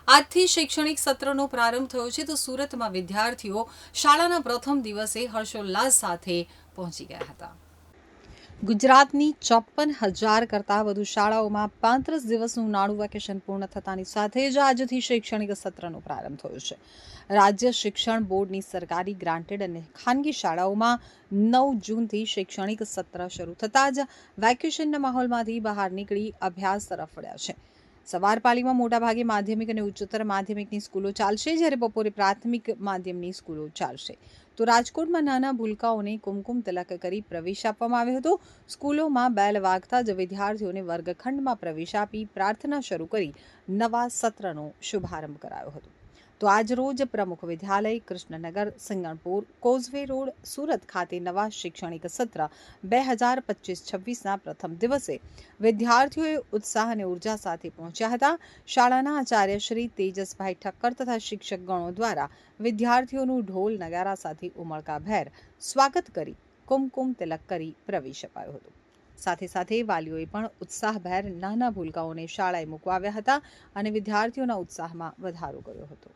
આજથી શૈક્ષણિક સત્રનો પ્રારંભ થયો છે તો સુરતમાં વિદ્યાર્થીઓ શાળાના પ્રથમ દિવસે હર્ષોલ્લાસ સાથે પહોંચી ગયા હતા. ગુજરાતની 54,000 કરતાં વધુ શાળાઓમાં 35 દિવસનું ઉનાળુ વેકેશન પૂર્ણ થતાની સાથે જ આજથી શૈક્ષણિક સત્રનો પ્રારંભ થયો છે. રાજ્ય શિક્ષણ બોર્ડની સરકારી ગ્રાન્ટેડ અને ખાનગી શાળાઓમાં 9 જૂનથી શૈક્ષણિક સત્ર શરૂ થતાં જ વેકેશનના માહોલમાંથી બહાર નીકળી અભ્યાસ તરફ વળ્યા છે. સવાર પાળીમાં મોટાભાગે માધ્યમિક અને ઉચ્ચતર માધ્યમિકની સ્કૂલો ચાલશે, જ્યારે બપોરે પ્રાથમિક માધ્યમની સ્કૂલો ચાલશે. તો રાજકોટમાં નાના ભૂલકાઓને કુમકુમ તિલક કરી પ્રવેશ આપવામાં આવ્યો હતો. સ્કૂલોમાં બેલ વાગતા જ વિદ્યાર્થીઓને વર્ગખંડમાં પ્રવેશ આપી પ્રાર્થના શરૂ કરી નવા સત્રનો શુભારંભ કરાયો હતો. તો આજ રોજ પ્રમુખ વિદ્યાલય કૃષ્ણનગર, સિંગણપુર, કોઝવે રોડ, સુરત ખાતે નવા શૈક્ષણિક સત્ર 2025-26ના પ્રથમ દિવસે વિદ્યાર્થીઓએ ઉત્સાહ અને ઉર્જા સાથે પહોંચ્યા હતા. શાળાના આચાર્ય શ્રી તેજસભાઈ ઠક્કર તથા શિક્ષકગણો દ્વારા વિદ્યાર્થીઓનું ઢોલ નગારા સાથે ઉમળકાભેર સ્વાગત કરી કુમકુમ તિલક કરી પ્રવેશ અપાયો હતો. સાથે સાથે વાલીઓએ પણ ઉત્સાહભેર નાના ભૂલકાઓને શાળાએ મૂકવા આવ્યા હતા અને વિદ્યાર્થીઓના ઉત્સાહમાં વધારો કર્યો હતો.